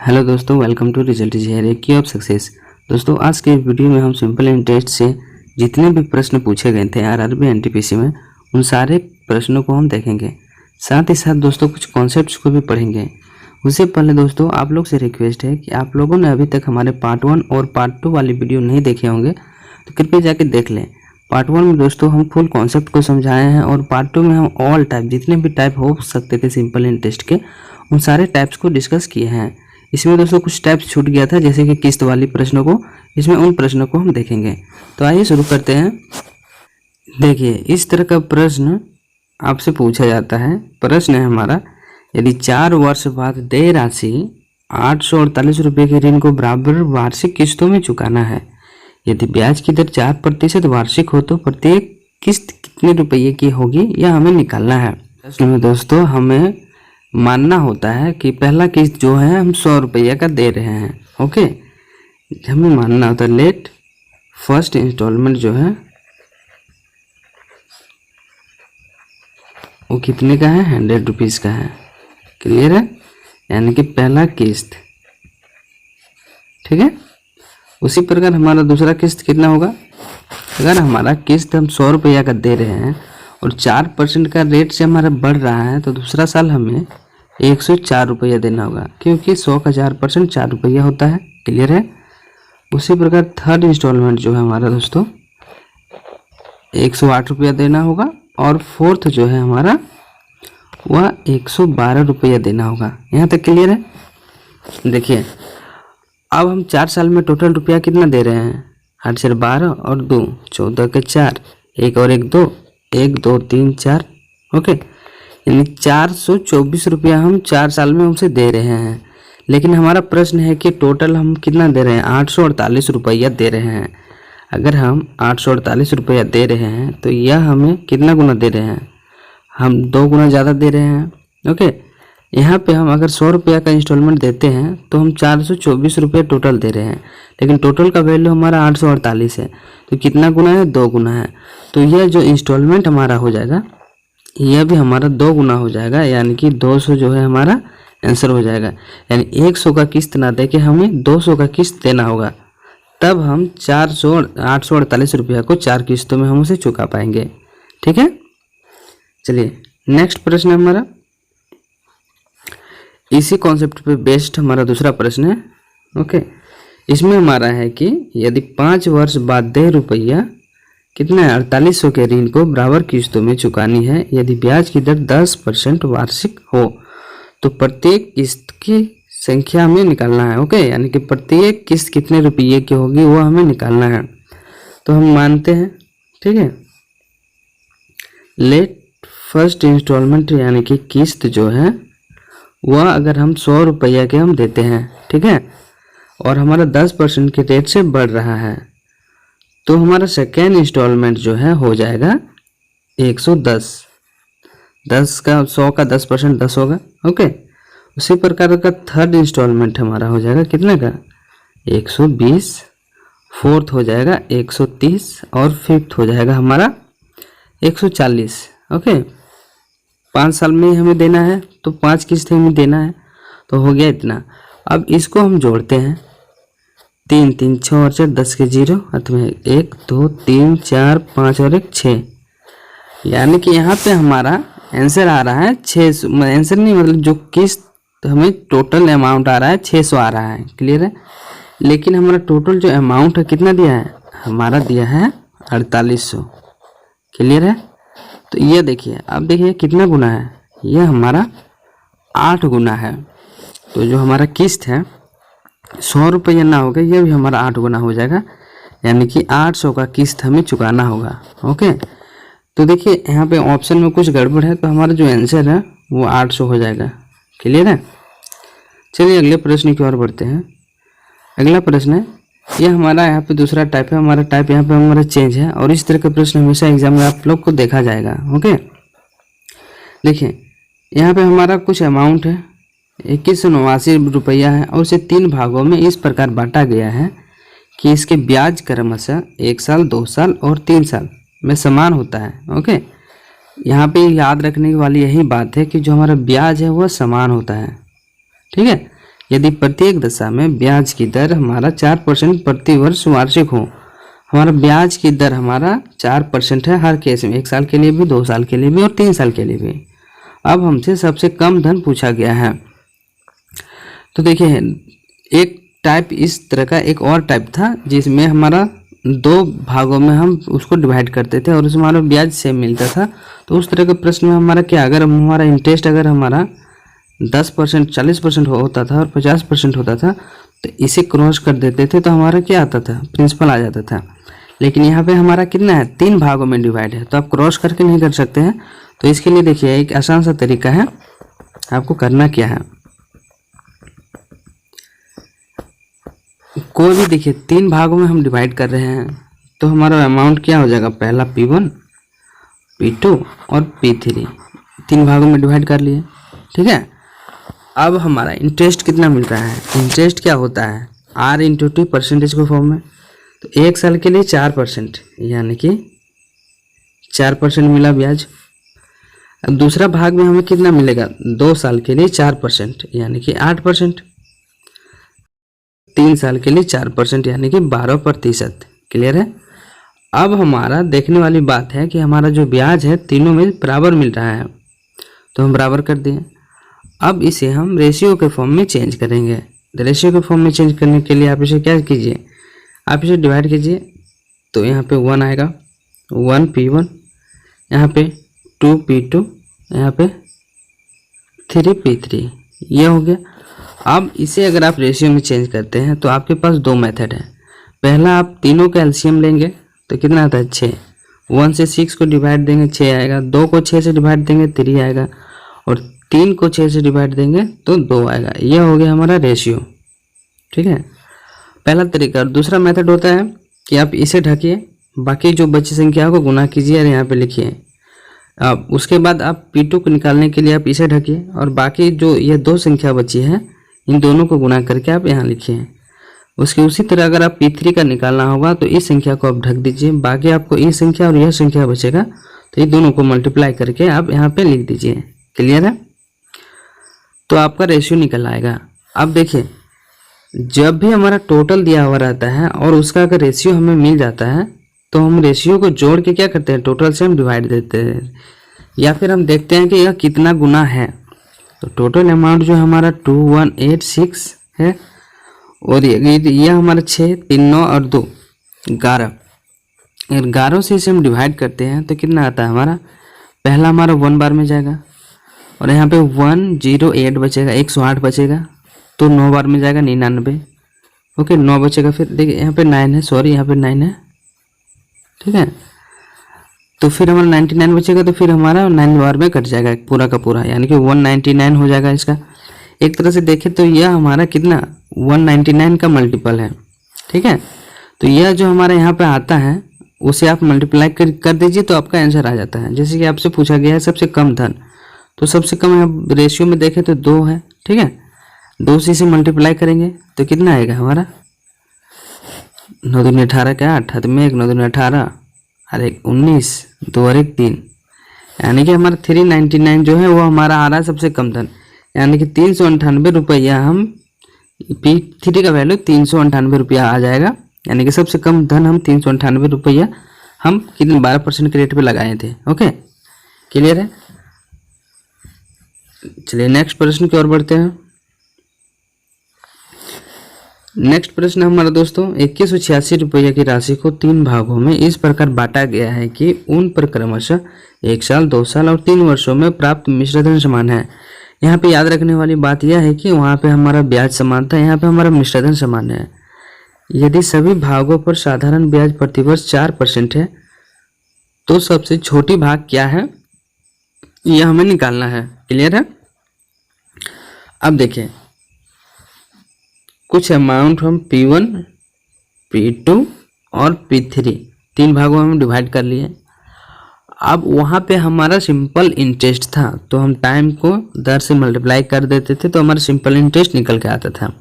Hello दोस्तों, welcome to result is here, key of success. दोस्तों, आज के वीडियो में हम सिंपल इंटरेस्ट से जितने भी प्रश्न पूछे गए थे आरआरबी एनटीपीसी में, उन सारे प्रश्नों को हम देखेंगे। साथ ही साथ दोस्तों कुछ कॉन्सेप्ट्स को भी पढ़ेंगे। उससे पहले दोस्तों आप लोग से रिक्वेस्ट है कि आप लोगों ने अभी तक हमारे पार्ट 1 और पार्ट 2 वाली वीडियो नहीं देखे होंगे तो कृपया जाके देख लें। पार्ट 1 में दोस्तों हम फुल कॉन्सेप्ट को समझाए हैं और पार्ट 2 में हम ऑल टाइप जितने भी टाइप हो सकते थे सिंपल इंटरेस्ट के, उन सारे टाइप्स को डिस्कस किए हैं। इसमें दोस्तों कुछ टाइप्स छूट गया था, जैसे कि किस्त वाली प्रश्नों को, इसमें उन प्रश्नों को हम देखेंगे। तो आइए शुरू करते हैं। देखिए, इस तरह का प्रश्न आपसे पूछा जाता है। प्रश्न है हमारा, यदि 4 वर्ष बाद देय राशि 848 रुपये के ऋण को बराबर वार्षिक किस्तों में चुकाना है, यदि ब्याज की दर 4% वार्षिक हो तो प्रत्येक किस्त कितने रुपये की होगी, यह हमें निकालना है। इसमें दोस्तों हमें मानना होता है कि पहला किस्त जो है हम 100 रुपये का दे रहे हैं। ओके, हमें मानना होता है लेट फर्स्ट इंस्टॉलमेंट जो है वो कितने का है, 100 रुपीज़ का है। क्लियर है, यानी कि पहला किस्त। ठीक है, उसी प्रकार हमारा दूसरा किस्त कितना होगा। अगर हमारा किस्त हम 100 रुपया का दे रहे हैं और 4% का रेट से हमारा बढ़ रहा है तो दूसरा साल हमें 104 रुपया देना होगा, क्योंकि 100 का 4% 4 रुपया होता है। क्लियर है। उसी प्रकार थर्ड इंस्टॉलमेंट जो है हमारा दोस्तों 108 रुपया देना होगा और फोर्थ जो है हमारा वह 112 रुपया देना होगा। यहाँ तक क्लियर है। देखिए, अब हम 4 साल में टोटल रुपया कितना दे रहे हैं, 8 4 12 और 2 14 के 4, 1 और 1 2, 1 2 3 4। ओके, यानी 424 रुपया हम 4 साल में हमसे दे रहे हैं। लेकिन हमारा प्रश्न है कि टोटल हम कितना दे रहे हैं, 848 रुपया दे रहे हैं। अगर हम 848 रुपया दे रहे हैं तो यह हमें कितना गुना दे रहे हैं, हम 2 गुना ज़्यादा दे रहे हैं। ओके, यहाँ पे हम अगर 100 रुपया का इंस्टॉलमेंट देते हैं तो हम 424 रुपये टोटल दे रहे हैं, लेकिन टोटल का वैल्यू हमारा 848 है। तो कितना गुना है, 2 गुना है। तो यह जो इंस्टॉलमेंट हमारा हो जाएगा यह भी हमारा 2 गुना हो जाएगा, यानी कि 200 जो है हमारा आंसर हो जाएगा। यानी 100 का किस्त ना दे के हमें 200 का किस्त देना होगा, तब हम 848 रुपया को 4 किस्तों में हम उसे चुका पाएंगे। ठीक है, चलिए नेक्स्ट प्रश्न हमारा इसी कॉन्सेप्ट पे बेस्ड हमारा दूसरा प्रश्न है। ओके, इसमें हमारा है कि यदि 5 वर्ष बाद देय रुपया कितना है, 4800 के ऋण को बराबर किस्तों में चुकानी है, यदि ब्याज की दर 10% वार्षिक हो तो प्रत्येक किस्त की संख्या हमें निकालना है। ओके, यानी कि प्रत्येक किस्त कितने रुपये की होगी वो हमें निकालना है। तो हम मानते हैं, ठीक है, लेट फर्स्ट इंस्टॉलमेंट यानी कि किस्त जो है वह अगर हम 100 रुपया के हम देते हैं, ठीक है, और हमारा 10% के रेट से बढ़ रहा है, तो हमारा सेकेंड इंस्टॉलमेंट जो है हो जाएगा 110। 10 का 100 का 10% 10 होगा। ओके, उसी प्रकार का थर्ड इंस्टॉलमेंट हमारा हो जाएगा कितने का, 120। फोर्थ हो जाएगा 130 और फिफ्थ हो जाएगा हमारा 140। ओके, 5 साल में हमें देना है तो 5 किस्त हमें देना है, तो हो गया इतना। अब इसको हम जोड़ते हैं, 3 3 6 और 4 10 के 0, अंत में 1 2 3 4 5 और 1 6, यानी कि यहाँ पे हमारा आंसर आ रहा है 600। आंसर नहीं, मतलब जो किस्त हमें टोटल अमाउंट आ रहा है 600 आ रहा है। क्लियर है, लेकिन हमारा टोटल जो अमाउंट है कितना दिया है, हमारा दिया है 4800। क्लियर है, तो ये देखिए, अब देखिए कितना गुना है, यह हमारा 8 गुना है। तो जो हमारा किस्त है 100 रुपया ना होगा, यह भी हमारा 8 गुना हो जाएगा, यानी कि 800 का किस्त हमें चुकाना होगा। ओके, तो देखिए यहाँ पे ऑप्शन में कुछ गड़बड़ है, तो हमारा जो आंसर है वो 800 हो जाएगा। क्लियर है, चलिए अगले प्रश्न की ओर बढ़ते हैं। अगला प्रश्न है, यह हमारा यहाँ पे दूसरा टाइप है, हमारा टाइप यहाँ पे हमारा चेंज है, और इस तरह के प्रश्न हमेशा एग्जाम में आप लोग को देखा जाएगा। ओके, देखिए यहाँ पे हमारा कुछ अमाउंट है 2189 रुपया है, और इसे 3 भागों में इस प्रकार बांटा गया है कि इसके ब्याज क्रमशः 1 साल 2 साल और 3 साल में समान होता है। ओके, यहाँ पे याद रखने वाली यही बात है कि जो हमारा ब्याज है वह समान होता है। ठीक है, यदि प्रत्येक दशा में ब्याज की दर हमारा 4% प्रति वर्ष वार्षिक हो। हमारा ब्याज की दर हमारा 4% है हर केस में, 1 साल के लिए भी, 2 साल के लिए भी और 3 साल के लिए भी। अब हमसे सबसे कम धन पूछा गया है। तो देखिए एक टाइप इस तरह का एक और टाइप था जिसमें हमारा 2 भागों में हम उसको डिवाइड करते थे और उसमें हमारा ब्याज सेम मिलता था। तो उस तरह के प्रश्न में हमारा क्या, अगर हमारा इंटरेस्ट अगर हमारा 10%, 40% होता था और 50% होता था तो इसे क्रॉस कर देते थे तो हमारा क्या आता था, प्रिंसिपल आ जाता था। लेकिन यहाँ पे हमारा कितना है, 3 भागों में डिवाइड है तो आप क्रॉस करके नहीं कर सकते हैं। तो इसके लिए देखिए एक आसान सा तरीका है, आपको करना क्या है, कोई भी देखिए 3 भागों में हम डिवाइड कर रहे हैं तो हमारा अमाउंट क्या हो जाएगा, पहला P1, P2 और P3, 3 भागों में डिवाइड कर लिए, ठीक है। अब हमारा इंटरेस्ट कितना मिल रहा है, इंटरेस्ट क्या होता है R/T परसेंटेज के फॉर्म में। तो 1 साल के लिए 4%, यानी कि 4% मिला ब्याज। अब दूसरा भाग में हमें कितना मिलेगा, 2 साल के लिए 4%, यानी कि 8%। 3 साल के लिए 4%, यानी कि 12%। क्लियर है। अब हमारा देखने वाली बात है कि हमारा जो ब्याज है तीनों में बराबर मिल रहा है तो हम बराबर कर दिए। अब इसे हम रेशियो के फॉर्म में चेंज करेंगे। तो रेशियो के फॉर्म में चेंज करने के लिए आप इसे क्या कीजिए, आप इसे डिवाइड कीजिए। तो यहाँ पे 1 आएगा, 1 P1, यहाँ पे 2 P2, यहाँ पे 3 P3, ये हो गया। अब इसे अगर आप रेशियो में चेंज करते हैं तो आपके पास 2 मेथड है। पहला आप तीनों का एलसीएम लेंगे तो कितना आता है 6, 1 से 6 को डिवाइड देंगे 6 आएगा, 2 को 6 से डिवाइड देंगे 3 आएगा और 3 को 6 से डिवाइड देंगे तो 2 आएगा। ये हो गया हमारा रेशियो, ठीक है, पहला तरीका। और दूसरा मेथड होता है कि आप इसे ढकिए, बाकी जो बची संख्या को गुना कीजिए और यहाँ पे लिखिए। अब उसके बाद आप P2 को निकालने के लिए आप इसे ढकिए और बाकी जो ये 2 संख्या बची है इन दोनों को गुना करके आप यहाँ लिखिए। उसके उसी तरह अगर आप P3 का निकालना होगा तो इस संख्या को आप ढक दीजिए, बाकी आपको ये संख्या और यह संख्या बचेगा तो ये दोनों को मल्टीप्लाई करके आप यहाँ पे लिख दीजिए। क्लियर है। तो आपका रेशियो निकल आएगा। अब देखिए जब भी हमारा टोटल दिया हुआ रहता है और उसका अगर रेशियो हमें मिल जाता है तो हम रेशियो को जोड़ के क्या करते हैं, टोटल से हम डिवाइड देते हैं या फिर हम देखते हैं कि यह कितना गुना है। तो टोटल अमाउंट जो हमारा 2186 है और ये हमारा 6, 3, 9 और 2 11, 11 से इसे हम डिवाइड करते हैं तो कितना आता है हमारा, पहला हमारा 1 बार में जाएगा और यहाँ पे 108 बचेगा, 108 बचेगा तो 9 बार में जाएगा 99, ओके 9 बचेगा। फिर देखिए यहाँ पे 9 है, सॉरी यहाँ पे 9 है, ठीक है। तो फिर हमारा 99 बचेगा तो फिर हमारा 9 बार में कट जाएगा पूरा का पूरा, यानी कि 199 हो जाएगा इसका। एक तरह से देखें तो यह हमारा कितना 199 का मल्टीपल है, ठीक है। तो यह जो हमारा यहाँ पे आता है उसे आप मल्टीप्लाई कर दीजिए तो आपका आंसर आ जाता है। जैसे कि आपसे पूछा गया है सबसे कम धन, तो सबसे कम आप रेशियो में देखें तो 2 है, ठीक है। 2 से इसे मल्टीप्लाई करेंगे तो कितना आएगा हमारा, 9 दूनी 18 का 8, 7 में 1, 9 दूनी 18 और 1 19, 2 और 1 3, यानी कि हमारा 399 जो है वो हमारा आ रहा है सबसे कम धन, यानी कि 398 रुपया। हम P3 का वैल्यू 398 रुपया आ जाएगा, यानी कि सबसे कम धन हम 398 रुपया हम कितने 12% के रेट पे लगाए थे। ओके क्लियर है। चलिए नेक्स्ट प्रश्न की ओर बढ़ते हैं। नेक्स्ट प्रश्न हमारा दोस्तों 2186 रुपये की राशि को 3 भागों में इस प्रकार बांटा गया है कि उन पर क्रमशः 1 साल, 2 साल और 3 वर्षों में प्राप्त मिश्रधन समान है। यहाँ पे याद रखने वाली बात यह है कि वहाँ पे हमारा ब्याज समान था, यहाँ पे हमारा मिश्रधन समान है। यदि सभी भागों पर साधारण ब्याज प्रतिवर्ष 4% है तो सबसे छोटी भाग क्या है यह हमें निकालना है। क्लियर है। अब देखिए कुछ अमाउंट हम P1, P2 और P3 3 भागों में डिवाइड कर लिए। अब वहाँ पे हमारा सिंपल इंटरेस्ट था तो हम टाइम को दर से मल्टीप्लाई कर देते थे तो हमारा सिंपल इंटरेस्ट निकल के आता था।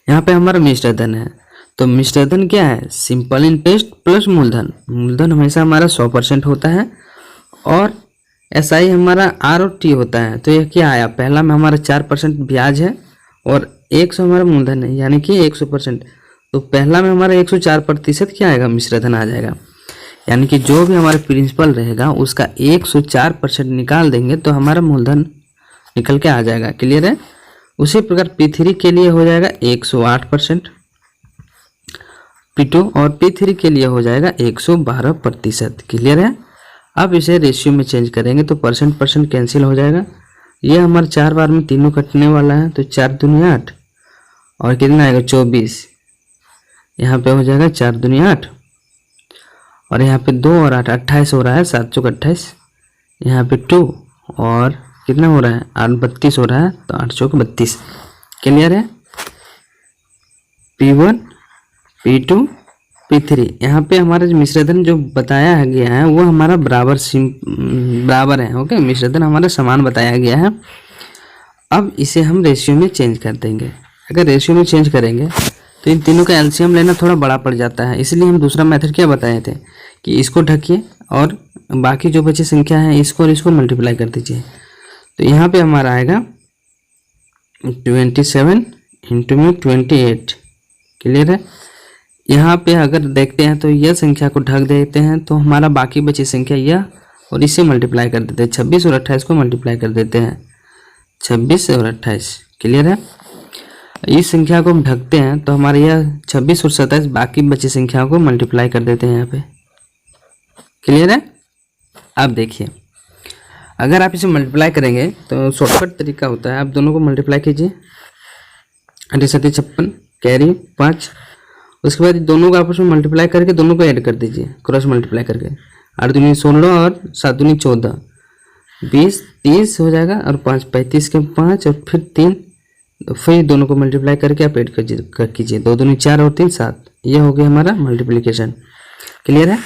यहाँ पे हमारा मिश्रधन है तो मिश्रधन क्या है, सिंपल इंटरेस्ट प्लस मूलधन। मूलधन हमेशा हमारा 100% होता है और ऐसा ही हमारा R और T होता है। तो यह क्या आया, पहला में हमारा 4% ब्याज है और 100 हमारा मूलधन है यानी कि 100%। तो पहला में हमारा 104% क्या आएगा, मिश्रधन आ जाएगा। यानी कि जो भी हमारा प्रिंसिपल रहेगा उसका 104% निकाल देंगे तो हमारा मूलधन निकल के आ जाएगा। क्लियर है। उसी प्रकार P3 के लिए हो जाएगा 108%, P2 और P3 के लिए हो जाएगा 112%। क्लियर है। अब इसे रेशियो में चेंज करेंगे तो परसेंट कैंसिल हो जाएगा। ये हमारे 4 बार में तीनों कटने वाला है तो 4 दूनी 8 और कितना आएगा 24। यहाँ पे हो जाएगा 4 दूनी 8 और यहाँ पे 2 और 8 28 हो रहा है, 7 चौक 28। यहाँ पे 2 और कितना हो रहा है 8 32 हो रहा है तो 8 चौक 32। क्लियर है। P1 P2 P3 यहाँ पे हमारा जो मिश्रधन जो बताया गया है वो हमारा बराबर है। ओके, मिश्रधन हमारा समान बताया गया है। अब इसे हम रेशियो में चेंज कर देंगे। अगर रेशियो में चेंज करेंगे तो इन तीनों का एलसीएम लेना थोड़ा बड़ा पड़ जाता है, इसलिए हम दूसरा मेथड क्या बताए थे कि इसको ढकिए और बाकी जो बची संख्या है इसको और इसको मल्टीप्लाई कर दीजिए। तो यहाँ पे हमारा आएगा 27 इंटू में 28। क्लियर है। यहाँ पे अगर देखते हैं तो यह संख्या को ढक देते हैं तो हमारा बाकी बची संख्या यह और इसे मल्टीप्लाई कर देते हैं। 26 और 28 को मल्टीप्लाई कर देते हैं, 26 और 28। क्लियर है। इस संख्या को हम ढकते हैं तो हमारे यह 26 और 27 बाकी बची संख्याओं को मल्टीप्लाई कर देते हैं यहाँ पे। क्लियर है। अब देखिए अगर आप इसे मल्टीप्लाई करेंगे तो शॉर्टकट तरीका होता है, आप दोनों को मल्टीप्लाई कीजिए। 56 कैरी 5, उसके बाद दोनों को आपस में मल्टीप्लाई करके दोनों को ऐड कर दीजिए, क्रॉस मल्टीप्लाई करके। 8 दूनी 16 और 7 दूनी 14, 20 30 हो जाएगा और 5 35 के 5 और फिर 3, फिर दोनों को मल्टीप्लाई करके आप ऐड कर कीजिए। 2 दूनी 4 और 3 7, यह हो गया हमारा मल्टीप्लिकेशन। क्लियर है।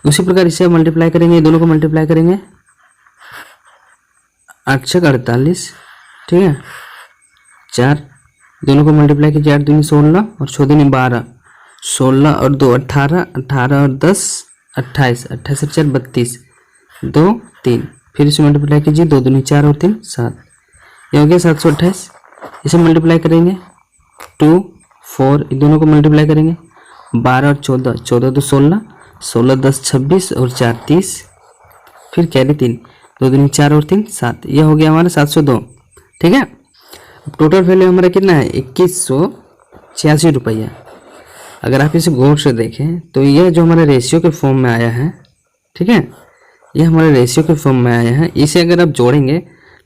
उसी प्रकार इसे मल्टीप्लाई करेंगे, दोनों को मल्टीप्लाई करेंगे। 8 छक 48, ठीक है। 4 दोनों को मल्टीप्लाई कीजिए। 8 दूनी 16 और 6 दूनी 12, 16 और 2 18, 18 और 10 28, 28 और 4 32, 2 3, फिर इसे मल्टीप्लाई कीजिए। 2 दूनी 4 और 3 7, ये हो गया 728। इसे मल्टीप्लाई करेंगे 2 4, इन दोनों को मल्टीप्लाई करेंगे। 12 और 14, 14 तो 16, 16 10 26 और 4 30, फिर कैरी 3, 2 दूनी 4 और 3 7, यह हो गया हमारा 702। ठीक है। टोटल वैल्यू हमारा कितना है 2186 रुपया। अगर आप इसे गौर से देखें तो यह जो हमारे रेशियो के फॉर्म में आया है, ठीक है, यह हमारे रेशियो के फॉर्म में आया है। इसे अगर आप जोड़ेंगे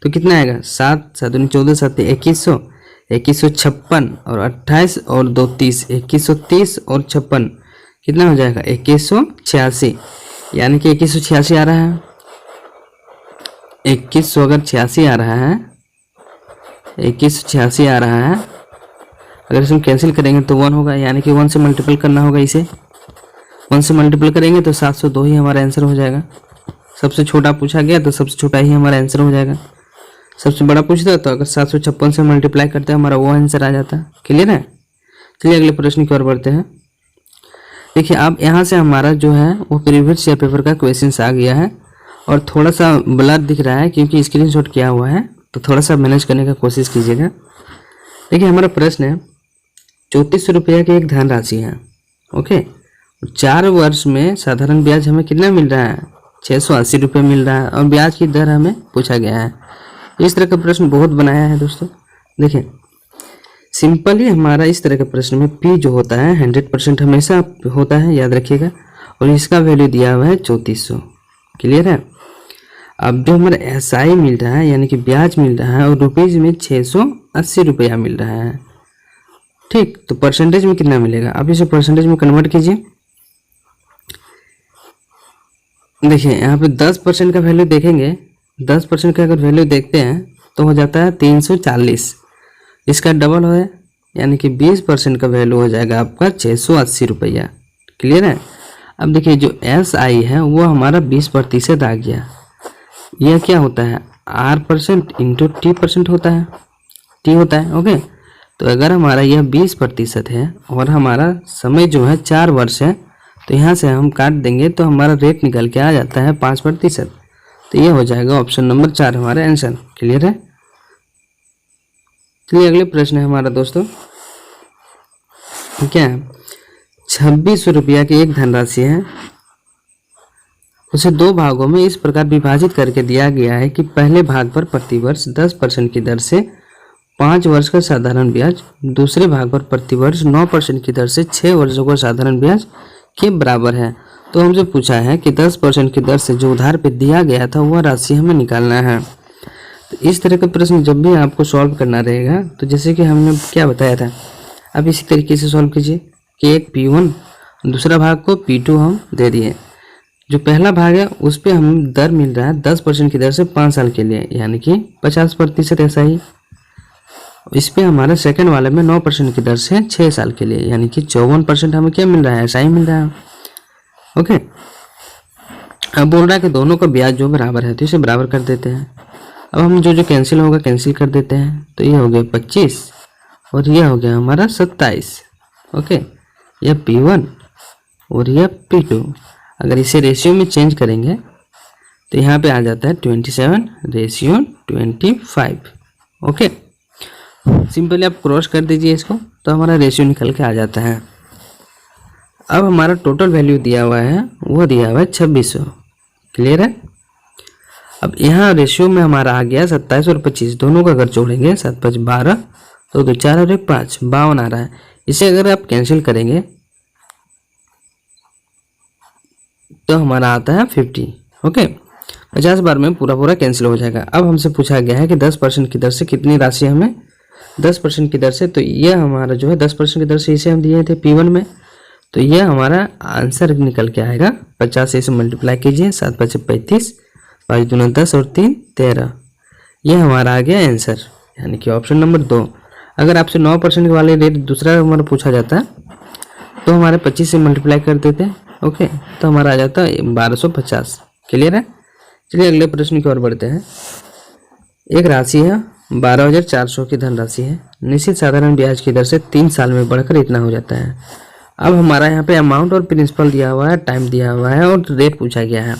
तो कितना आएगा 7 7 दूनी 14 7 2100, 2156 और 28 और 2 30, 2130 और 56 कितना हो जाएगा 2186। यानी कि 2186 आ रहा है। 2100 अगर 86 आ रहा है, 2186 आ रहा है, अगर इसे हम कैंसिल करेंगे तो 1 होगा, यानी कि 1 से मल्टीपल करना होगा। इसे 1 से मल्टीपल करेंगे तो 702 ही हमारा आंसर हो जाएगा। सबसे छोटा पूछा गया तो सबसे छोटा ही हमारा आंसर हो जाएगा। सबसे बड़ा पूछता तो अगर 756 से मल्टीप्लाई करते हैं हमारा वो आंसर आ जाता। क्लियर है। चलिए अगले प्रश्न की ओर बढ़ते हैं। देखिए अब यहाँ से हमारा जो है वो प्रीवियस ईयर पेपर का क्वेश्चन आ गया है और थोड़ा सा ब्लर दिख रहा है क्योंकि स्क्रीनशॉट किया हुआ है, तो थोड़ा सा मैनेज करने का कोशिश कीजिएगा। देखिए हमारा प्रश्न है 3400 रुपया की एक धनराशि है। ओके, 4 वर्ष में साधारण ब्याज हमें कितना मिल रहा है 680 रुपये मिल रहा है और ब्याज की दर हमें पूछा गया है। इस तरह का प्रश्न बहुत बनाया है दोस्तों। देखिए सिंपली हमारा इस तरह के प्रश्न में P जो होता है 100% हमेशा होता है, याद रखिएगा, और इसका वैल्यू दिया हुआ है 3400। क्लियर है। अब जो हमारा SI मिल रहा है यानी कि ब्याज मिल रहा है और रुपीज में 680 रुपया मिल रहा है। ठीक, तो परसेंटेज में कितना मिलेगा, आप इसे परसेंटेज में कन्वर्ट कीजिए। देखिए यहाँ पे 10% का वैल्यू देखेंगे, 10% का अगर वैल्यू देखते हैं तो हो जाता है 340। इसका डबल है यानी कि 20% का वैल्यू हो जाएगा आपका 680 रुपया। क्लियर है। अब देखिए जो SI है वो हमारा 20% आ गया। यह क्या होता है R% इंटू T% होता है, T होता है। ओके, तो अगर हमारा यह 20% है और हमारा समय जो है 4 वर्ष है तो यहाँ से हम काट देंगे तो हमारा रेट निकल के आ जाता है 5%। तो ये हो जाएगा ऑप्शन नंबर 4 हमारा आंसर। क्लियर है। चलिए अगले प्रश्न है हमारा दोस्तों, क्या है? 2600 रुपया की एक धनराशि है, उसे दो भागों में इस प्रकार विभाजित करके दिया गया है कि पहले भाग पर प्रतिवर्ष 10% की दर से 5 वर्ष का साधारण ब्याज, दूसरे भाग पर प्रतिवर्ष 9% की दर से 6 वर्षों का साधारण ब्याज के बराबर है। तो हमसे पूछा है कि 10% की दर से जो उधार पे दिया गया था वह राशि हमें निकालना है। तो इस तरह का प्रश्न जब भी आपको सॉल्व करना रहेगा, तो जैसे कि हमने क्या बताया था, अब इसी तरीके से सॉल्व कीजिए कि एक P1 दूसरा भाग को P2 हम दे दिए। जो पहला भाग है उस पे हम दर मिल रहा है 10% की दर से 5 साल के लिए, यानी कि 50%। ऐसा ही इस पे हमारा सेकंड वाले में 9% की दर से 6 साल के लिए, यानी कि 54% हमें क्या मिल रहा है, ऐसा ही मिल रहा है। ओके, अब बोल रहा है कि दोनों का ब्याज जो बराबर है, तो इसे बराबर कर देते हैं। अब हम जो जो कैंसिल होगा कैंसिल कर देते हैं, तो ये हो गया 25 और ये हो गया हमारा 27। ओके, यह P1 और यह P2। अगर इसे रेशियो में चेंज करेंगे तो यहाँ पे आ जाता है 27:25। ओके, सिंपली आप क्रॉस कर दीजिए इसको, तो हमारा रेशियो निकल के आ जाता है। अब हमारा टोटल वैल्यू दिया हुआ है, वो दिया हुआ है 2600। क्लियर है? अब यहाँ रेशियो में हमारा आ गया 27 और 25, दोनों का अगर जोड़ेंगे 7 5 12, तो 2 4 और 1 5, 52 आ रहा है। इसे अगर आप कैंसिल करेंगे तो हमारा आता है 50। ओके, 50 बार में पूरा पूरा कैंसिल हो जाएगा। अब हमसे पूछा गया है कि 10% की दर से कितनी राशि हमें, 10% की दर से, तो यह हमारा जो है 10% की दर से इसे हम दिए थे P1 में, तो यह हमारा आंसर निकल के आएगा 50 से इसे मल्टीप्लाई कीजिए, 7 5 35, 5 दूना 10 और 3 13। यह हमारा आ गया आंसर, यानी कि ऑप्शन नंबर 2। अगर आपसे 9% वाले रेट दूसरा हमारा पूछा जाता तो हमारे 25 से मल्टीप्लाई कर देते। ओके, तो हमारा आ जाता 1250। क्लियर है? चलिए अगले प्रश्न की ओर बढ़ते हैं। एक राशि है 12,400 की धनराशि है, निश्चित साधारण ब्याज की दर से 3 साल में बढ़कर इतना हो जाता है। अब हमारा यहाँ पे अमाउंट और प्रिंसिपल दिया हुआ है, टाइम दिया हुआ है और रेट पूछा गया है।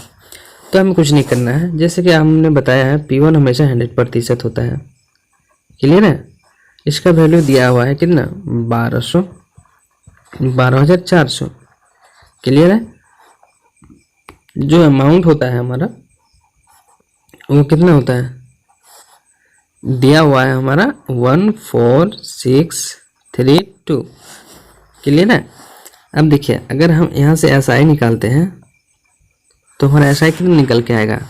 तो हमें कुछ नहीं करना है, जैसे कि हमने बताया है P1 हमेशा 100% होता है। क्लियर है? इसका वैल्यू दिया हुआ है कितना, 12,400। क्लियर है? जो अमाउंट होता है हमारा वो कितना होता है, दिया हुआ है हमारा 14632। क्लियर है? अब देखिए अगर हम यहाँ से SI निकालते हैं तो हमारा SI कितना निकल के आएगा,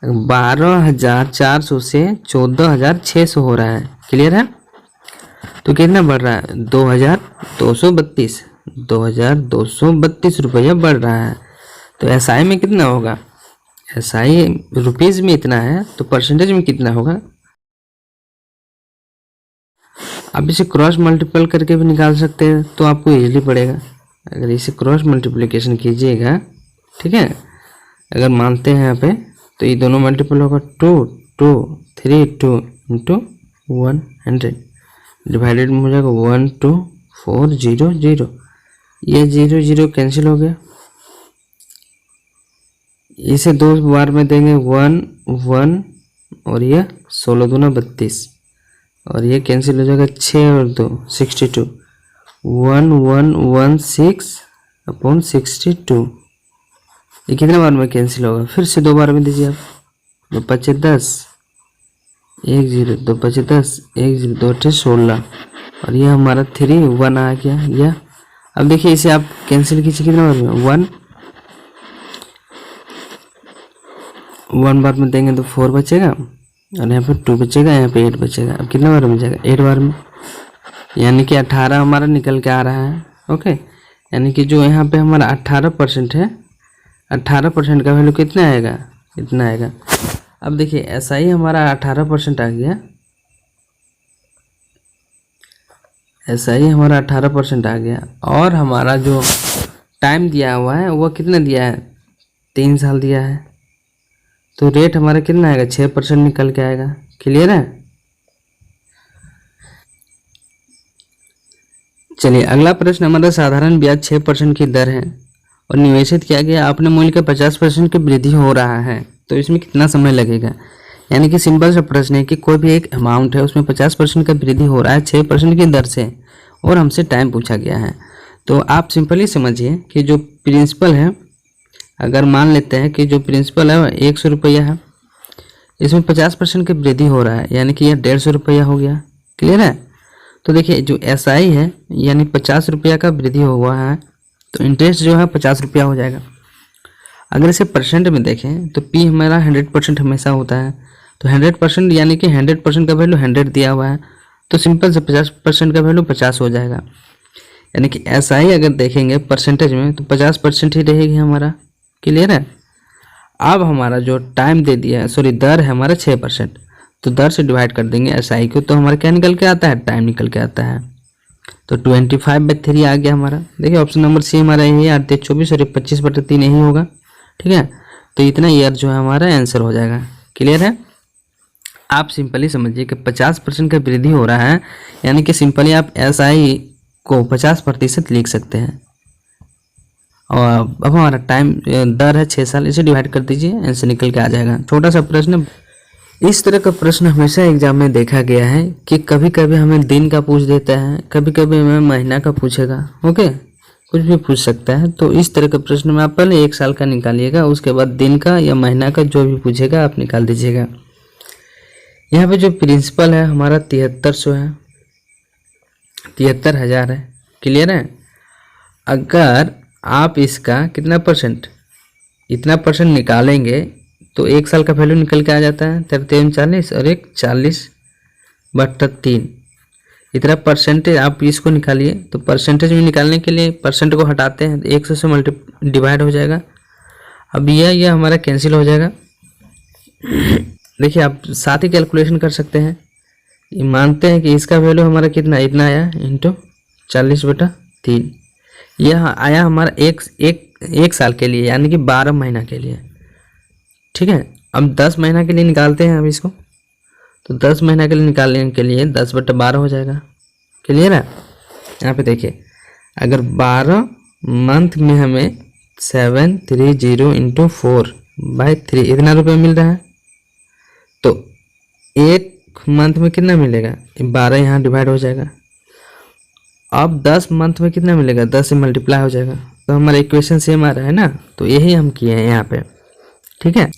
12,400 से 14,600 हो रहा है। क्लियर है? तो कितना बढ़ रहा है, 2,232 रुपया बढ़ रहा है। तो SI में कितना होगा, SI रुपीज़ में इतना है, तो परसेंटेज में कितना होगा। आप इसे क्रॉस मल्टीपल करके भी निकाल सकते हैं, तो आपको इजीली पड़ेगा। अगर इसे क्रॉस मल्टीप्लिकेशन कीजिएगा, ठीक है, अगर मानते हैं यहाँ पे, तो ये दोनों मल्टीपल होगा 2 2 3 2 इंटू 100 डिवाइडेड में हो जाएगा 12400। ये 0 0 कैंसिल हो गया। इसे 2 बार में देंगे 1 1 और ये 16 दूना 32 और ये कैंसिल हो जाएगा 6 और 2 62, 1116/62। ये कितने बार में कैंसिल होगा, फिर से 2 बार में दीजिए आप, 2 5 10 1 0, 2 5 10 1 0, 2 8 16 और ये हमारा 3 1 आ गया। या अब देखिए इसे आप कैंसिल कीजिए कितने बार में, 1 बार में देंगे तो 4 बचेगा और यहाँ पे 2 बचेगा, यहाँ पे 8 बचेगा। अब कितने बार में जाएगा, 8 बार में, यानी कि 18 हमारा निकल के आ रहा है। ओके, यानी कि जो यहाँ पे हमारा 18% है, 18% का वैल्यू कितना आएगा, इतना आएगा। अब देखिए ऐसा ही हमारा 18% आ गया, ऐसा ही हमारा 18% आ गया और हमारा जो टाइम दिया हुआ है वो कितना दिया है, 3 साल दिया है। तो रेट हमारा कितना आएगा, 6% निकल के आएगा। क्लियर है? चलिए अगला प्रश्न हमारा साधारण ब्याज 6% की दर है और निवेशित किया गया अपने मूल्य के 50% की वृद्धि हो रहा है, तो इसमें कितना समय लगेगा। यानी कि सिंपल सा प्रश्न है कि कोई भी एक अमाउंट है उसमें 50% का वृद्धि हो रहा है 6% की दर से और हमसे टाइम पूछा गया है। तो आप सिंपली समझिए कि जो प्रिंसिपल है, अगर मान लेते हैं कि जो प्रिंसिपल है 100 रुपया है, इसमें 50% की वृद्धि हो रहा है यानी कि यह 150 रुपया हो गया। क्लियर है? तो देखिए जो SI है यानी 50 रुपया का वृद्धि हुआ है तो इंटरेस्ट जो है 50 रुपया हो जाएगा। अगर इसे परसेंट में देखें तो P हमारा 100% हमेशा होता है, तो 100% यानी कि 100% का वैल्यू 100 दिया हुआ है तो सिंपल से 50% का वैल्यू 50 हो जाएगा। यानी कि SI अगर देखेंगे परसेंटेज में तो 50% ही रहेगी हमारा। क्लियर है? अब हमारा जो टाइम दे दिया है, सॉरी दर है हमारा 6%, तो दर से डिवाइड कर देंगे SI को तो हमारा क्या निकल के आता है, टाइम निकल के आता है। तो 25/3 आ गया हमारा। देखिए ऑप्शन नंबर C हमारा यही है, 24 और 25/3 यही होगा। ठीक है, तो इतना ईयर जो है हमारा आंसर हो जाएगा। क्लियर है? आप सिंपली समझिए कि 50% का वृद्धि हो रहा है यानी कि सिंपली आप SI को 50% लिख सकते हैं। और अब हमारा टाइम दर है 6 साल, इसे डिवाइड कर दीजिए, आंसर निकल के आ जाएगा। छोटा सा प्रश्न। इस तरह का प्रश्न हमेशा एग्जाम में देखा गया है कि कभी कभी हमें दिन का पूछ देता है, कभी कभी हमें महीना का पूछेगा। ओके, कुछ भी पूछ सकता है। तो इस तरह के प्रश्न में आप पहले 1 साल का निकालिएगा, उसके बाद दिन का या महीना का जो भी पूछेगा आप निकाल दीजिएगा। यहाँ पे जो प्रिंसिपल है हमारा 7300 है, 73,000 है। क्लियर है? अगर आप इसका कितना परसेंट, इतना परसेंट निकालेंगे तो 1 साल का वैल्यू निकल के आ जाता है 33 40 और 1 40/3। इतना परसेंटेज आप इसको निकालिए। तो परसेंटेज में निकालने के लिए परसेंट को हटाते हैं, 100 से डिवाइड हो जाएगा। अब यह हमारा कैंसिल हो जाएगा। देखिए आप साथ ही कैलकुलेशन कर सकते हैं। ये मानते हैं कि इसका वैल्यू हमारा कितना, इतना आया इंटू 40/3। यह आया हमारा एक साल के लिए यानी कि 12 महीना के लिए। ठीक है, अब 10 महीना के लिए निकालते हैं हम इसको। तो 10 महीना के लिए निकालने के लिए 10/12 हो जाएगा। क्लियर है? यहाँ पे देखिए अगर 12 मंथ में हमें 730 इंटू 4/3 इतना रुपये मिल रहा है, तो एक मंथ में कितना मिलेगा, 12 यहाँ डिवाइड हो जाएगा। अब 10 मंथ में कितना मिलेगा, 10 से मल्टीप्लाई हो जाएगा। तो हमारा इक्वेशन सेम आ रहा है ना, तो यही हम किए हैं यहाँ पे। ठीक है,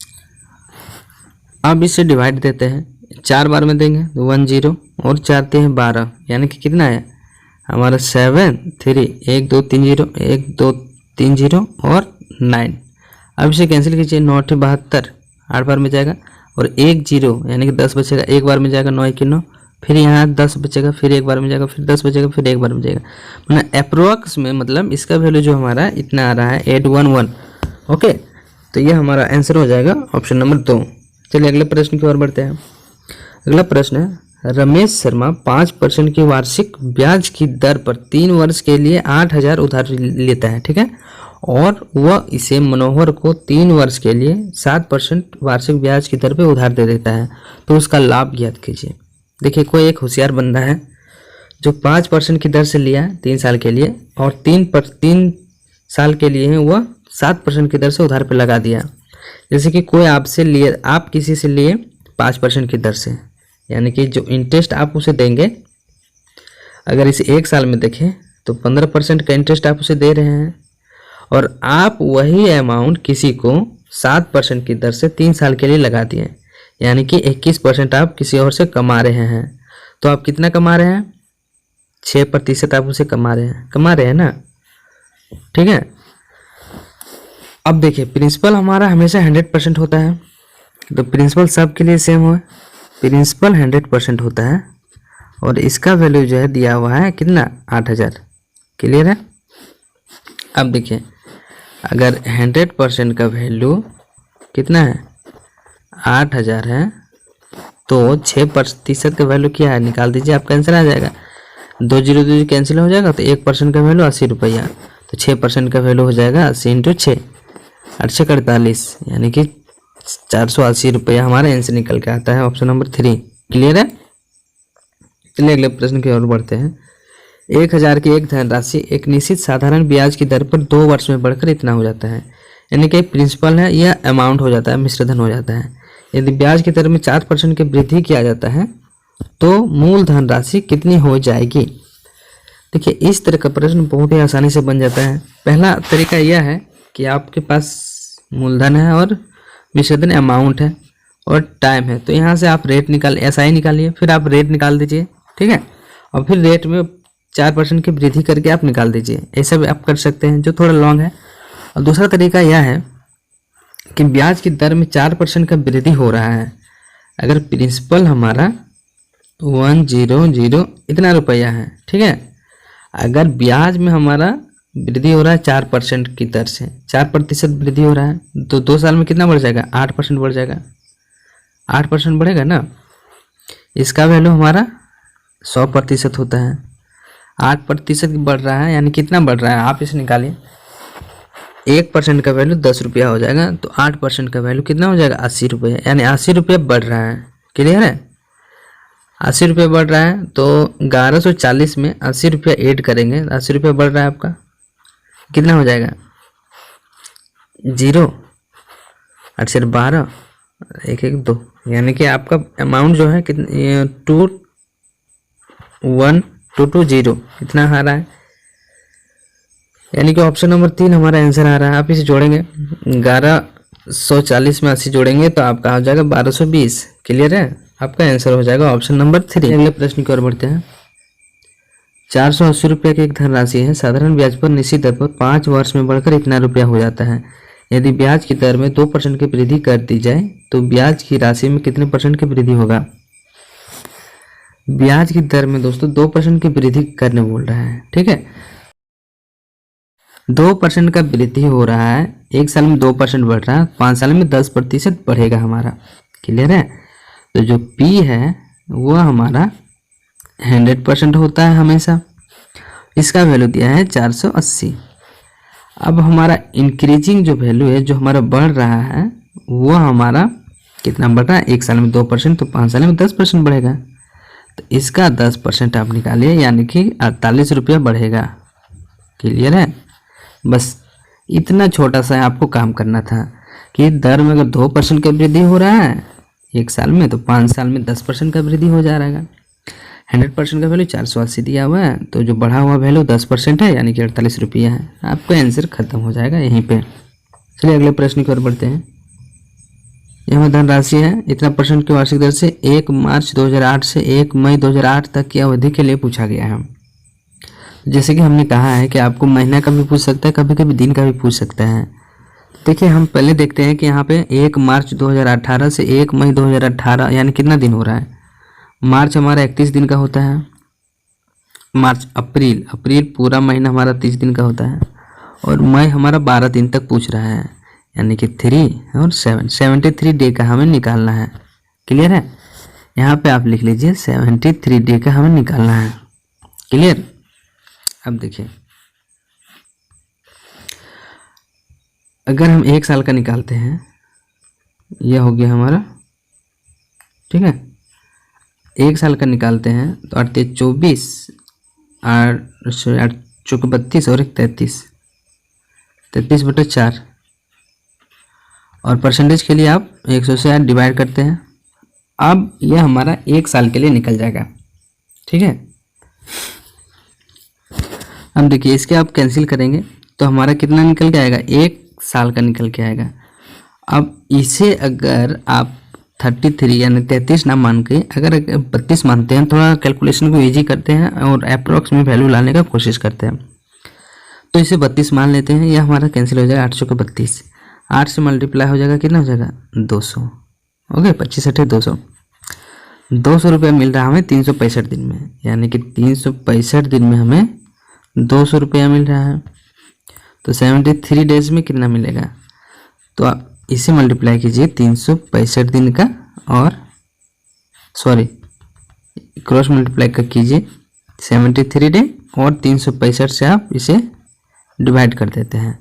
अब इसे डिवाइड देते हैं, 4 बार में देंगे तो 10 और 4 3 12 यानी कि कितना है हमारा 7 3 1 2 3 0 1 2 3 0 और 9। अब इसे कैंसिल कीजिए, 9 72 8 बार में जाएगा और 1 0 यानी कि 10 बचेगा, 1 बार में जाएगा 9 1 9, फिर यहाँ 10 बचेगा, फिर 1 बार में जाएगा, फिर 10 बचेगा, फिर 1 बार में जाएगा। मतलब अप्रोक्स में मतलब इसका वैल्यू जो हमारा इतना आ रहा है 811। ओके, तो ये हमारा आंसर हो जाएगा ऑप्शन नंबर 2। चलिए अगले प्रश्न की ओर बढ़ते हैं। अगला प्रश्न है, रमेश शर्मा 5% की वार्षिक ब्याज की दर पर 3 वर्ष के लिए 8,000 उधार लेता है। ठीक है, और वह इसे मनोहर को 3 वर्ष के लिए 7% वार्षिक ब्याज की दर पर उधार दे देता है, तो उसका लाभ ज्ञात कीजिए। देखिए कोई एक होशियार बंदा है जो 5% की दर से लिया 3 साल के लिए और 3 साल के लिए वह 7% की दर से उधार पे लगा दिया। जैसे कि कोई आपसे लिए, आप किसी से लिए 5% की दर से, यानी कि जो इंटरेस्ट आप उसे देंगे, अगर इसे 1 साल में देखें तो 15% का इंटरेस्ट आप उसे दे रहे हैं और आप वही अमाउंट किसी को 7% की दर से 3 साल के लिए लगा दिए, यानी कि 21% आप किसी और से कमा रहे हैं। तो आप कितना कमा रहे हैं, 6% आप उसे कमा रहे हैं ना। ठीक है, अब देखिए प्रिंसिपल हमारा हमेशा 100% होता है, तो प्रिंसिपल सब के लिए सेम हो, प्रिंसिपल 100% होता है और इसका वैल्यू जो है दिया हुआ है कितना, 8,000। क्लियर है? अब देखिए अगर 100% का वैल्यू कितना है, 8,000 है, तो 6% का वैल्यू क्या है, निकाल दीजिए, आपका आंसर आ जाएगा। 2 0 2 कैंसिल हो जाएगा, तो 1% का वैल्यू 80 रुपया, तो 6% का वैल्यू हो जाएगा 80 इंटू 6 8 48 यानी कि 480 रुपया हमारा आंसर निकल के आता है ऑप्शन नंबर 3। क्लियर है? चलिए अगले प्रश्न की ओर बढ़ते हैं। 1,000 की एक धनराशि एक निश्चित साधारण ब्याज की दर पर 2 वर्ष में बढ़कर इतना हो जाता है, यानी कि प्रिंसिपल है यह अमाउंट हो जाता है, मिश्रधन हो जाता है। यदि ब्याज की दर में 4% की वृद्धि किया जाता है तो मूल धनराशि कितनी हो जाएगी। देखिए इस तरह का प्रश्न बहुत ही आसानी से बन जाता है। पहला तरीका यह है कि आपके पास मूलधन है और विच्छेदन अमाउंट है और टाइम है, तो यहाँ से आप रेट निकाल SI निकालिए, फिर आप रेट निकाल दीजिए, ठीक है, और फिर रेट में 4% की वृद्धि करके आप निकाल दीजिए। ऐसा भी आप कर सकते हैं जो थोड़ा लॉन्ग है। और दूसरा तरीका यह है कि ब्याज की दर में 4% का वृद्धि हो रहा है। अगर प्रिंसिपल हमारा 100 इतना रुपया है, ठीक है, अगर ब्याज में हमारा वृद्धि हो रहा है 4% की दर से, 4% वृद्धि हो रहा है, तो 2 साल में कितना बढ़ जाएगा, 8% बढ़ जाएगा, 8% बढ़ेगा ना। इसका वैल्यू हमारा 100% होता है, 8% बढ़ रहा है, यानी कितना बढ़ रहा है आप इसे निकालिए। 1% का वैल्यू 10 रुपया हो जाएगा, तो 8% का वैल्यू कितना हो जाएगा, 80 रुपये, यानी 80 रुपये बढ़ रहा है। क्लियर है, 80 रुपये बढ़ रहा है, तो 1140 में 80 रुपया ऐड करेंगे, 80 रुपये बढ़ रहा है आपका, कितना हो जाएगा, 0, 8 से 12, 1 1 2, यानी कि आपका अमाउंट जो है कितने 21220 इतना आ रहा है, यानी कि ऑप्शन नंबर 3 हमारा आंसर आ रहा है। आप इसे जोड़ेंगे, 1140 में 80 जोड़ेंगे तो आपका हो जाएगा 1220। क्लियर है, आपका आंसर हो जाएगा ऑप्शन नंबर 3। अगले प्रश्न की ओर बढ़ते हैं। 480 रुपये की एक धनराशि है, साधारण ब्याज पर निश्चित दर पर 5 वर्ष में बढ़कर इतना रुपया हो जाता है। यदि ब्याज की दर में 2% की वृद्धि कर दी जाए तो ब्याज की राशि में कितने % की वृद्धि होगा। ब्याज की दर में दोस्तों 2% की वृद्धि करने बोल रहा है, ठीक है, 2% का वृद्धि हो रहा है, 1 साल में 2% बढ़ रहा है, 5 साल में 10% बढ़ेगा हमारा। क्लियर है, तो जो P है वो हमारा 100% होता है हमेशा। इसका वैल्यू दिया है 480। अब हमारा इंक्रीजिंग जो वैल्यू है, जो हमारा बढ़ रहा है, वो हमारा कितना बढ़ रहा है, 1 साल में 2%, तो 5 साल में 10% बढ़ेगा, तो इसका 10% आप निकालिए, यानी कि 48 रुपया बढ़ेगा। क्लियर है, बस इतना छोटा सा आपको काम करना था कि दर में अगर 2% का वृद्धि हो रहा है 1 साल में, तो 5 साल में 10% का वृद्धि हो जा रहा है। 100% का वैल्यू 480 दिया हुआ है, तो जो बढ़ा हुआ वैल्यू 10% है, यानी कि 48 रुपया है। आपका आंसर खत्म हो जाएगा यहीं पे। चलिए अगले प्रश्न की ओर बढ़ते हैं। यहाँ धनराशि है, इतना % की वार्षिक दर से 1 मार्च 2008 से 1 मई 2008 तक की अवधि के लिए पूछा गया है। जैसे कि हमने कहा है कि आपको महीना का भी पूछ सकता है, कभी कभी दिन का भी पूछ सकता है। देखिए हम पहले देखते हैं कि यहाँ पे 1 मार्च 2018 से 1 मई 2018 यानी कितना दिन हो रहा है। मार्च हमारा 31 दिन का होता है, मार्च अप्रैल पूरा महीना हमारा 30 दिन का होता है, और मई हमारा 12 दिन तक पूछ रहा है, यानी कि 3 और 73 डे का हमें निकालना है। क्लियर है, यहाँ पे आप लिख लीजिए 73 डे का हमें निकालना है। क्लियर, अब देखिए अगर हम 1 साल का निकालते हैं, यह हो गया हमारा, ठीक है, 1 साल का निकालते हैं तो 8 24 8 चौक 32 और 1 33/4, और परसेंटेज के लिए आप 100 से 8 डिवाइड करते हैं। अब यह हमारा 1 साल के लिए निकल जाएगा, ठीक है। अब देखिए इसके आप कैंसिल करेंगे तो हमारा कितना निकल के आएगा, 1 साल का निकल के आएगा। अब इसे अगर आप 33 यानी 33 ना मान के अगर 32 मानते हैं, थोड़ा कैलकुलेशन को इजी करते हैं और अप्रोक्स में वैल्यू लाने का कोशिश करते हैं, तो इसे 32 मान लेते हैं। यह हमारा कैंसिल हो जाएगा, 800 का 32, 8 से मल्टीप्लाई हो जाएगा, कितना हो जाएगा 200। ओके, 25 8 200, 200 रुपया मिल रहा है हमें 365 दिन में, यानी कि 365 दिन में हमें 200 रुपया मिल रहा है। तो 73 डेज में कितना मिलेगा, तो आप इसे मल्टीप्लाई कीजिए 365 दिन का, और सॉरी क्रॉस मल्टीप्लाई का कीजिए 73 डे और 365 से आप इसे डिवाइड कर देते हैं,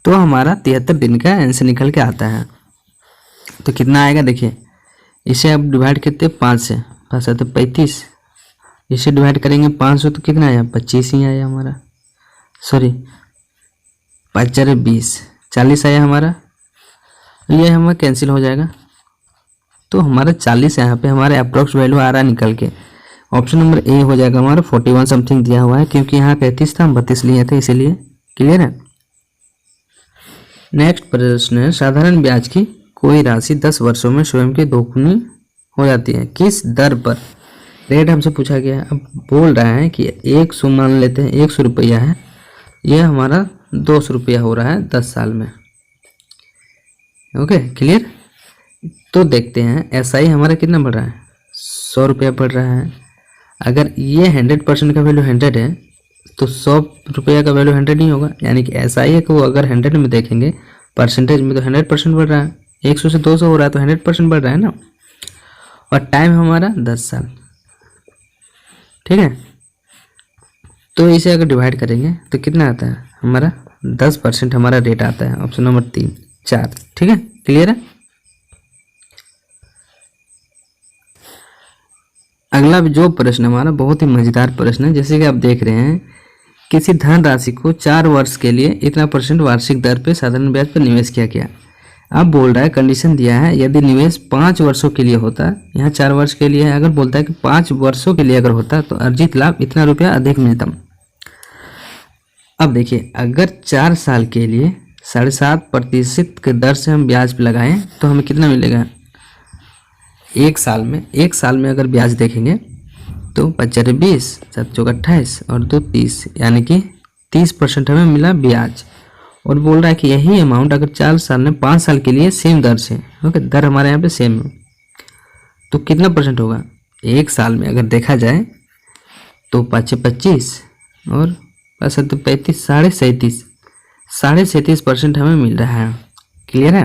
तो हमारा 73 दिन का आंसर निकल के आता है। तो कितना आएगा देखिए, इसे आप डिवाइड करते 5 से, 5 आते 35, इसे डिवाइड करेंगे 500 तो कितना आया, 25 ही आया हमारा, सॉरी 5 4 20, 40 आया हमारा। ये हमारा कैंसिल हो जाएगा, तो हमारा 40 यहाँ पे हमारे अप्रोक्स वैल्यू आ रहा है निकल के। ऑप्शन नंबर ए हो जाएगा हमारा। 41 समथिंग दिया हुआ है क्योंकि यहाँ 33 था, हम 32 लिए थे इसीलिए। क्लियर है। नेक्स्ट प्रश्न है, साधारण ब्याज की कोई राशि 10 वर्षों में स्वयं के दोगुनी हो जाती है, किस दर पर? रेट हमसे पूछा गया है। अब बोल रहा है कि 100 मान लेते हैं, 100 रुपया है, यह हमारा 200 रुपया हो रहा है 10 साल में। Okay clear. तो देखते हैं एसआई हमारा कितना बढ़ रहा है, 100 रुपया बढ़ रहा है। अगर ये 100% का वैल्यू 100 है तो 100 रुपया का वैल्यू 100 नहीं होगा, यानी कि एसआई को अगर 100 में देखेंगे परसेंटेज में तो 100% बढ़ रहा है। 100 से 200 हो रहा है तो 100% बढ़ रहा है ना। और टाइम हमारा 10 साल। ठीक है, तो इसे अगर डिवाइड करेंगे तो कितना आता है हमारा, 10% हमारा रेट आता है। Option number 3, 4। ठीक है, क्लियर है। अगला जो प्रश्न हमारा बहुत ही मजेदार प्रश्न है। जैसे कि आप देख रहे हैं, किसी धन राशि को 4 वर्ष के लिए इतना % वार्षिक दर पे साधारण ब्याज पर निवेश किया गया। अब बोल रहा है कंडीशन दिया है, यदि निवेश 5 वर्षों के लिए होता, यहाँ 4 वर्ष के लिए है, अगर बोलता है कि 5 वर्षों के लिए अगर होता तो अर्जित लाभ इतना रुपया अधिक मिलता। अब देखिए, अगर 4 साल के लिए 7.5% के दर से हम ब्याज लगाएं तो हमें कितना मिलेगा? एक साल में अगर ब्याज देखेंगे तो 5 20, 7 चौक 28 और 2 30, यानी कि 30% हमें मिला ब्याज। और बोल रहा है कि यही अमाउंट अगर 4 साल में 5 साल के लिए सेम दर से, ओके, दर हमारे यहाँ पे सेम है, तो कितना % होगा? एक साल में अगर देखा जाए तो 5 25 और 5 35, 37.5% हमें मिल रहा है। क्लियर है।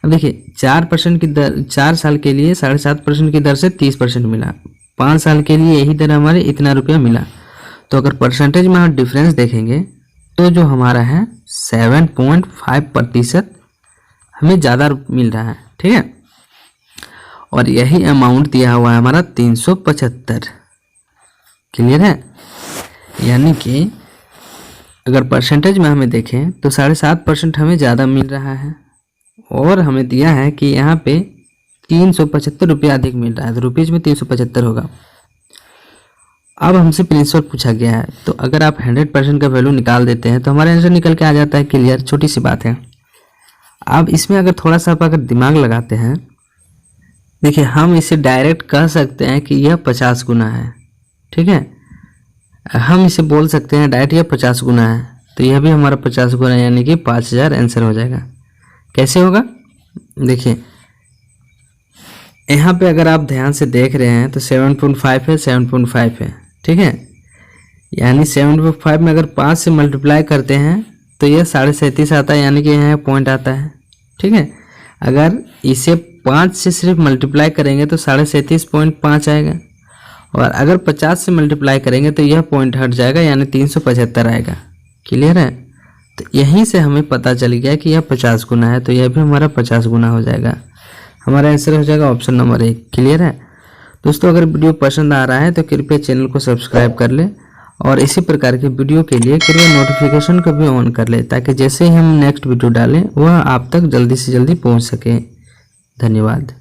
अब देखिए, 4% की दर, 4 साल के लिए 7.5% की दर से 30% मिला, 5 साल के लिए यही दर हमारे इतना रुपया मिला। तो अगर परसेंटेज में हम डिफरेंस देखेंगे तो जो हमारा है 7.5% हमें ज़्यादा मिल रहा है। ठीक है, और यही अमाउंट दिया हुआ है हमारा 375। क्लियर है, यानी कि अगर परसेंटेज में हमें देखें तो 7.5% हमें ज़्यादा मिल रहा है, और हमें दिया है कि यहाँ पे 375 रुपया अधिक मिल रहा है, तो रुपीज़ में 375 होगा। अब हमसे प्रिंसिपल पूछा गया है, तो अगर आप 100% का वैल्यू निकाल देते हैं तो हमारा आंसर निकल के आ जाता है। क्लियर, छोटी सी बात है। अब इसमें अगर थोड़ा सा आप अगर दिमाग लगाते हैं, देखिए हम इसे डायरेक्ट कह सकते हैं कि यह 50 गुना है। ठीक है, हम इसे बोल सकते हैं डायरेक्ट यह 50 गुना है, तो यह भी हमारा 50 गुना यानी कि 5000 आंसर हो जाएगा। कैसे होगा? देखिए यहाँ पे अगर आप ध्यान से देख रहे हैं तो 7.5 है, 7.5 है। ठीक है, यानी 7.5 में अगर 5 से मल्टीप्लाई करते हैं तो यह 37.5 आता है, यानी कि यहाँ पॉइंट आता है। ठीक है, अगर इसे 5 से सिर्फ मल्टीप्लाई करेंगे तो 37.5 आएगा, और अगर 50 से मल्टीप्लाई करेंगे तो यह पॉइंट हट जाएगा, यानी 375 आएगा। क्लियर है, तो यहीं से हमें पता चल गया कि यह 50 गुना है, तो यह भी हमारा 50 गुना हो जाएगा। हमारा आंसर हो जाएगा ऑप्शन नंबर 1। क्लियर है दोस्तों, अगर वीडियो पसंद आ रहा है तो कृपया चैनल को सब्सक्राइब कर ले, और इसी प्रकार के वीडियो के लिए कृपया नोटिफिकेशन को भी ऑन कर ले, ताकि जैसे ही हम नेक्स्ट वीडियो डालें वह आप तक जल्दी से जल्दी पहुंच सके। धन्यवाद।